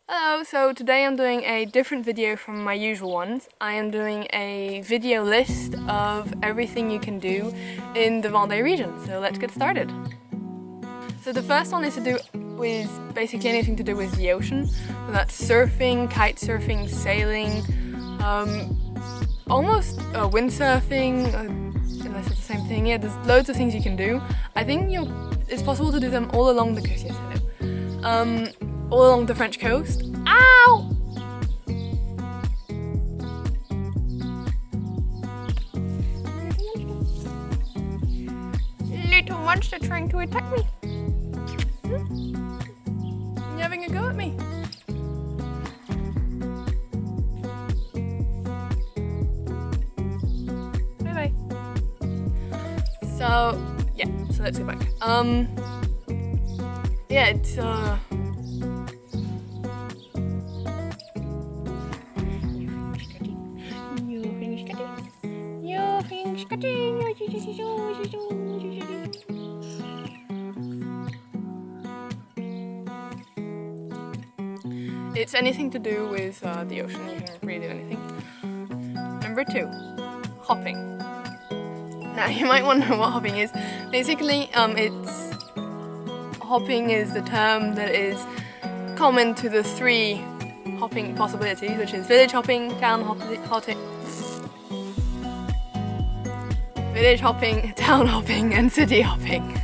Hello, so today I'm doing a different video from my usual ones. I am doing a video list of everything you can do in the Vendée region, so let's get started. So the first one is to do with basically anything to do with the ocean. So that's surfing, kite surfing, sailing, almost windsurfing, unless it's the same thing. Yeah, there's loads of things you can do. I think it's possible to do them all along the coast, yes I know. All along the French coast. Ow! Little monster trying to attack me. You having a go at me? Bye bye. So yeah, so let's go back. Yeah, it's it's anything to do with the ocean. You can really do anything. Number 2, hopping. Now you might wonder what hopping is. Basically, hopping is the term that is common to the 3 hopping possibilities, which is village hopping, town hopping, town hopping, and city hopping.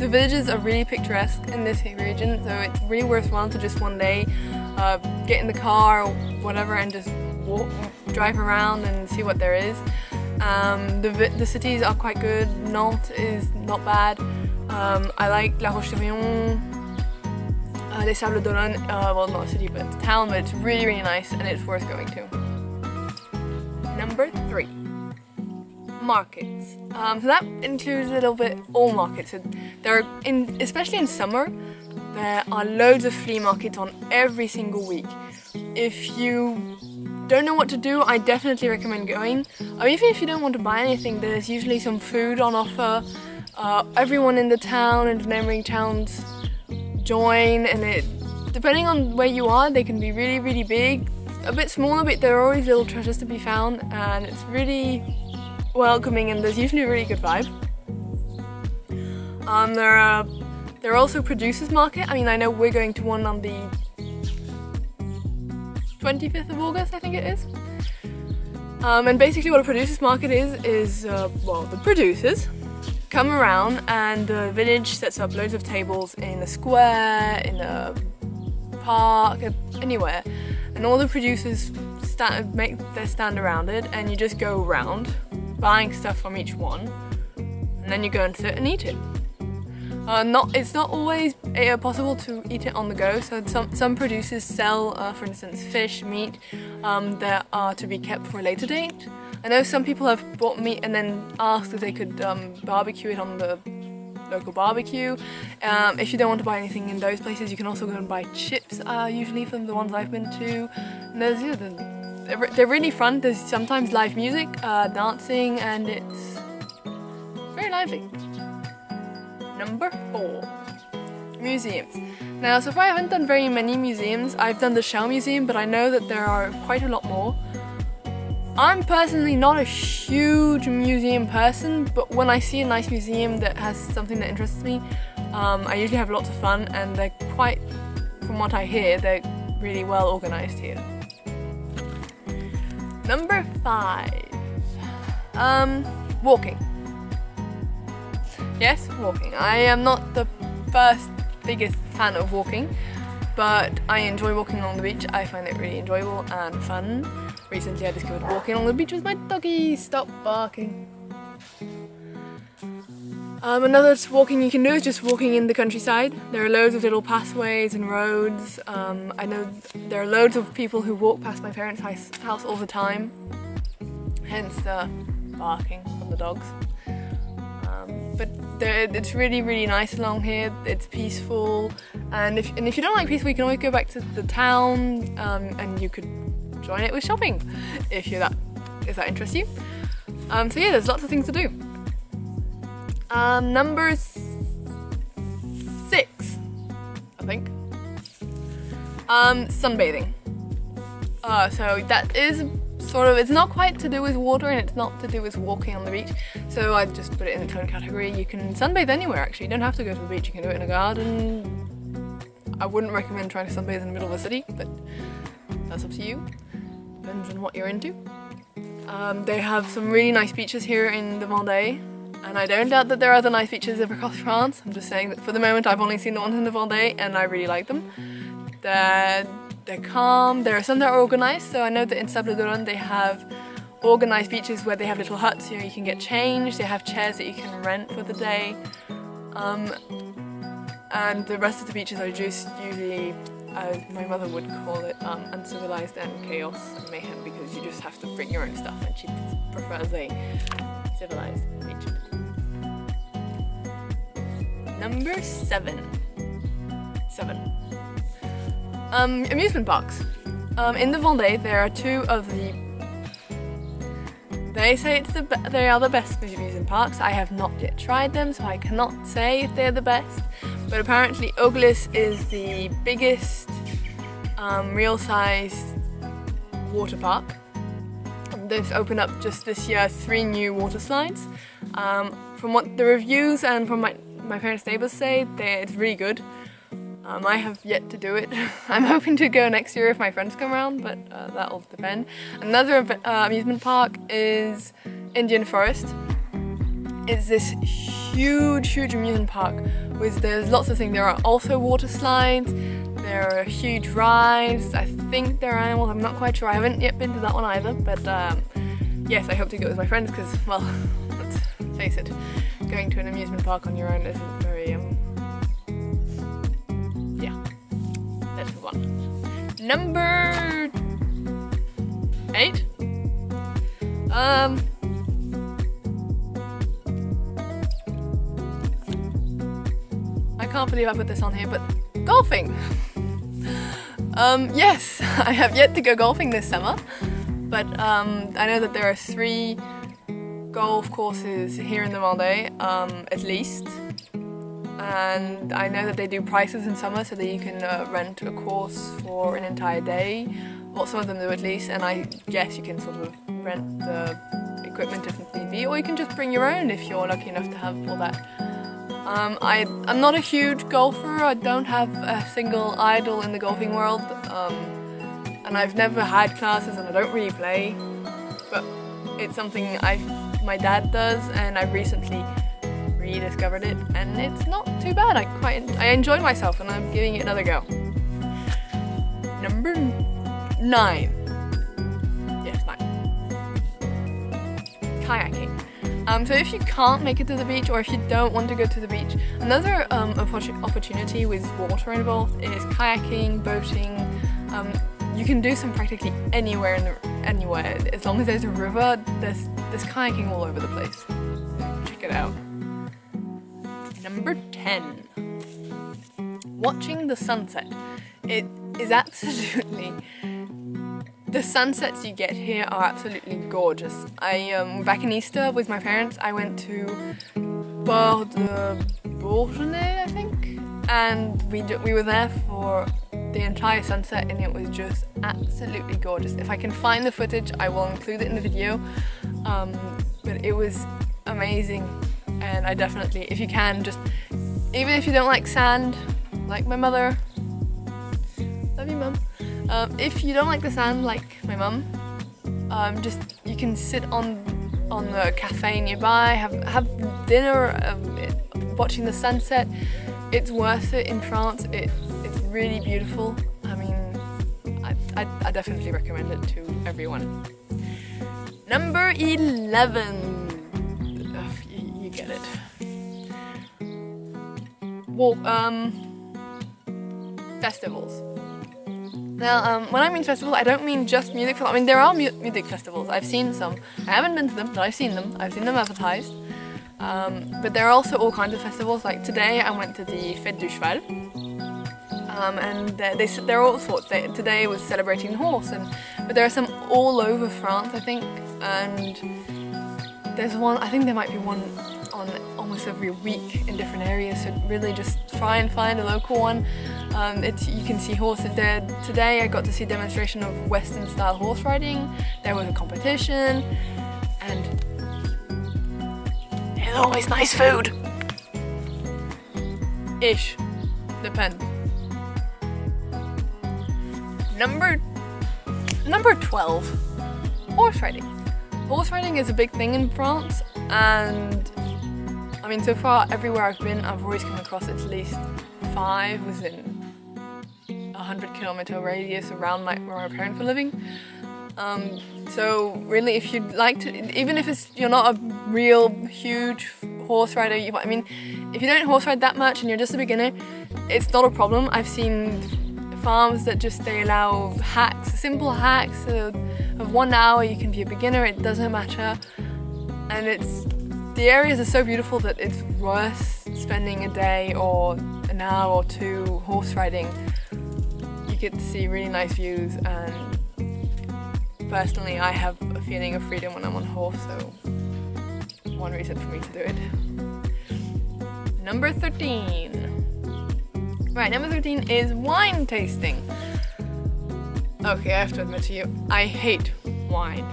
The villages are really picturesque in this region, so it's really worthwhile to just one day get in the car or whatever and just drive around and see what there is. The cities are quite good. Nantes is not bad. I like La Roche-sur-Yon, Les Sables d'Olonne, well not a city but it's a town, but it's really really nice and it's worth going to. Number 3, markets. So that includes a little bit all markets. So especially in summer, there are loads of flea markets on every single week. If you don't know what to do, I definitely recommend going. Or even if you don't want to buy anything, there's usually some food on offer. Everyone in the town and the neighboring towns join, and depending on where you are, they can be really really big, a bit smaller, but there are always little treasures to be found, and it's really welcoming and there's usually a really good vibe. There are also producers market. I mean, I know we're going to one on the 25th of August, I think it is. And basically what a producers market is well, the producers come around and the village sets up loads of tables in a square, in a park, anywhere, and all the producers make their stand around it, and you just go around buying stuff from each one, and then you go and sit and eat it. It's not always possible to eat it on the go, so some producers sell, for instance, fish, meat that are to be kept for a later date. I know some people have bought meat and then asked if they could barbecue it on the local barbecue. If you don't want to buy anything in those places, you can also go and buy chips, usually from the ones I've been to. And they're really fun. There's sometimes live music, dancing, and it's very lively. Number 4, museums. Now, so far I haven't done very many museums. I've done the Shell Museum, but I know that there are quite a lot more. I'm personally not a huge museum person, but when I see a nice museum that has something that interests me, I usually have lots of fun, and they're quite, from what I hear, they're really well organized here. Number 5, walking. Yes, walking. I am not the biggest fan of walking, but I enjoy walking along the beach. I find it really enjoyable and fun. Recently I discovered walking along the beach with my doggy. Stop barking. Another walking you can do is just walking in the countryside. There are loads of little pathways and roads. I know there are loads of people who walk past my parents' house all the time, hence the barking from the dogs. But it's really really nice along here. It's peaceful, and if you don't like peaceful, you can always go back to the town, and you could join it with shopping if that interests you. So yeah, there's lots of things to do. Number 6, I think. Sunbathing. So that is sort of, it's not quite to do with water and it's not to do with walking on the beach. So I just put it in its own category. You can sunbathe anywhere actually. You don't have to go to the beach. You can do it in a garden. I wouldn't recommend trying to sunbathe in the middle of a city, but that's up to you. Depends on what you're into. They have some really nice beaches here in the Vendée, and I don't doubt that there are other nice beaches across France. I'm just saying that for the moment I've only seen the ones in the Vendée and I really like them. They're calm. There are some that are organised, so I know that in Sable d'Olonne they have organised beaches where they have little huts, you know, you can get changed, they have chairs that you can rent for the day. And the rest of the beaches are just usually, as my mother would call it, uncivilized and chaos and mayhem, because you just have to bring your own stuff and she prefers a civilized beach. Number 7. Amusement parks. In the Vendée there are 2 of the, they say they are the best amusement parks. I have not yet tried them, so I cannot say if they're the best. But apparently Oglis is the biggest real-sized water park. They've opened up just this year 3 new water slides. From what the reviews and from my parents' neighbours say, it's really good. I have yet to do it. I'm hoping to go next year if my friends come around, but that'll depend. Another amusement park is Indian Forest. It's this huge amusement park with, there's lots of things. There are also water slides, there are huge rides, I think there are animals, I'm not quite sure. I haven't yet been to that one either, but yes, I hope to go with my friends because, well, let's face it, going to an amusement park on your own isn't very, yeah, let's move on. Number 8. I can't believe I put this on here, but golfing! Yes, I have yet to go golfing this summer, but I know that there are 3 golf courses here in the Vendée, at least, and I know that they do prices in summer so that you can rent a course for an entire day, well, some of them do at least, and I guess you can sort of rent the equipment if need be, or you can just bring your own if you're lucky enough to have all that. I'm not a huge golfer. I don't have a single idol in the golfing world, and I've never had classes and I don't really play, but it's something my dad does and I recently rediscovered it and it's not too bad. I enjoy myself and I'm giving it another go. Number 9. Yes, 9. Kayaking. So if you can't make it to the beach or if you don't want to go to the beach, another opportunity with water involved is kayaking, boating. You can do some practically anywhere as long as there's a river. There's kayaking all over the place. Check it out. Number 10. Watching the sunset. It is absolutely, the sunsets you get here are absolutely gorgeous. Back in Easter with my parents, I went to Bullfighting, I think, and we were there for the entire sunset and it was just absolutely gorgeous. If I can find the footage, I will include it in the video, but it was amazing, and I definitely, if you can, just, even if you don't like sand, like my mother, love you mum, if you don't like the sand like my mum, just, you can sit on the cafe nearby, have dinner, watching the sunset. It's worth it in France. It's really beautiful. I mean, I definitely recommend it to everyone. Number 11. You get it. Festivals. Now, when I mean festival, I don't mean just music festivals. I mean, there are music festivals. I've seen some. I haven't been to them, but I've seen them. I've seen them advertised. But there are also all kinds of festivals. Like today, I went to the Fête du Cheval. And there are all sorts. Today was celebrating the horse, but there are some all over France, I think. And there's one, I think there might be one on almost every week in different areas. So really just try and find a local one. You can see horses there. Today I got to see a demonstration of Western style horse riding. There was a competition, and there's always nice food. Ish. Depends. Number 12. Horse riding. Horse riding is a big thing in France, and I mean, so far everywhere I've been, I've always come across at least 5 within 100-kilometer radius around where my parents were living. So really, if you'd like to, even if you're not a real huge horse rider, I mean, if you don't horse ride that much and you're just a beginner, it's not a problem. I've seen farms that they allow hacks, simple hacks of 1 hour. You can be a beginner, it doesn't matter. And the areas are so beautiful that it's worth spending a day or an hour or 2 horse riding. You get to see really nice views, and personally I have a feeling of freedom when I'm on horse, so one reason for me to do it. Number 13. Right, number 13 is wine tasting. Okay, I have to admit to you, I hate wine.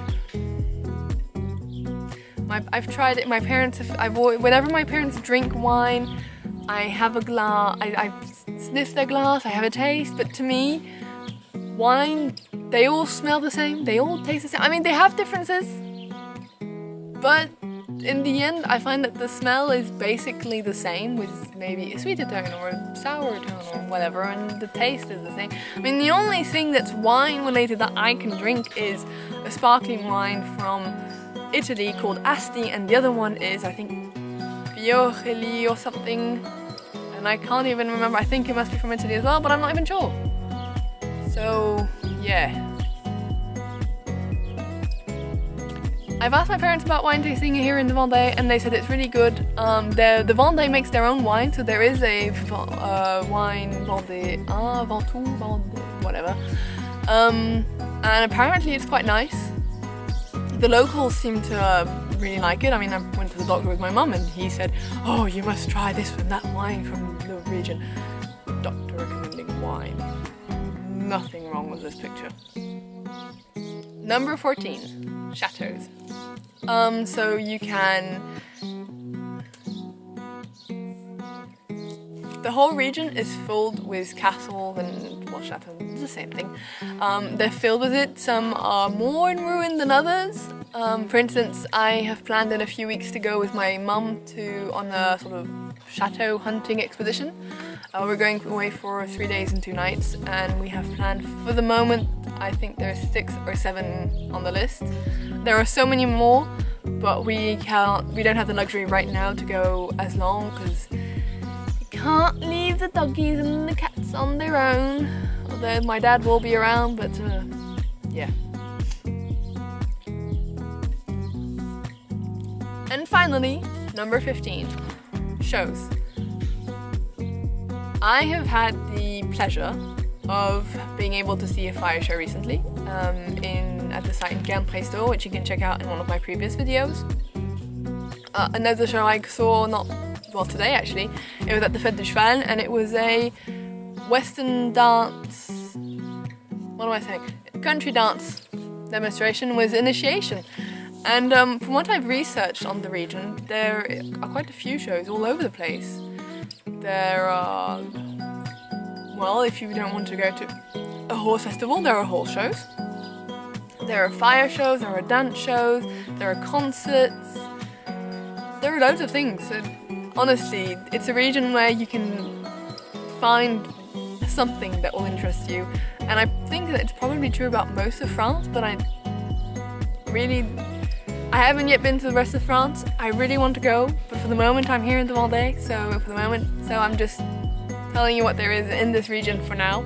I've tried it. Whenever my parents drink wine, I have a glass. I sniff their glass. I have a taste. But to me, wine, they all smell the same. They all taste the same. I mean, they have differences, but in the end, I find that the smell is basically the same, with maybe a sweeter tone or a sour tone or whatever, and the taste is the same. I mean, the only thing that's wine related that I can drink is a sparkling wine from Italy called Asti, and the other one is, I think, Fiorelli or something, and I can't even remember. I think it must be from Italy as well, but I'm not even sure. So, yeah. I've asked my parents about wine tasting here in the Vendée, and they said it's really good. The Vendée makes their own wine, so there is a wine Vendée, Ventoux, Vendée, whatever. And apparently it's quite nice. The locals seem to really like it. I mean, I went to the doctor with my mum, and he said, "Oh, you must try this and that wine from the region." Doctor recommending wine. Nothing wrong with this picture. Number 14, chateaus. So you can... The whole region is filled with castles and, well, chateaux, it's the same thing. They're filled with it. Some are more in ruin than others. For instance, I have planned in a few weeks to go with my mum on a sort of chateau hunting expedition. We're going away for 3 days and 2 nights, and we have planned, for the moment, I think there's 6 or 7 on the list. There are so many more, but we don't have the luxury right now to go as long, because you can't leave the doggies and the cats on their own. Although my dad will be around, but yeah. And finally, number 15, shows. I have had the pleasure of being able to see a fire show recently at the site in comprise, which you can check out in one of my previous videos. Another show I saw today actually, it was at the Vendée, and it was a Western dance, country dance demonstration with initiation. And from what I've researched on the region, there are quite a few shows all over the place. There are, well, if you don't want to go to a horse festival, there are horse shows. There are fire shows, there are dance shows, there are concerts. There are loads of things. Honestly, it's a region where you can find something that will interest you. And I think that it's probably true about most of France, but I haven't yet been to the rest of France. I really want to go, but for the moment I'm here in the Vendée, so I'm just telling you what there is in this region for now.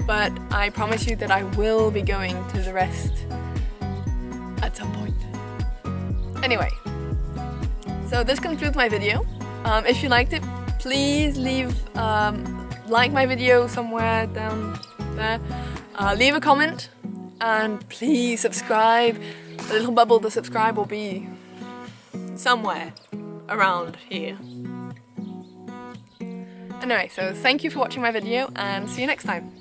But I promise you that I will be going to the rest at some point. Anyway, so this concludes my video. If you liked it, please like my video somewhere down there. Leave a comment, and please subscribe. The little bubble to subscribe will be somewhere around here. Anyway, so thank you for watching my video and see you next time.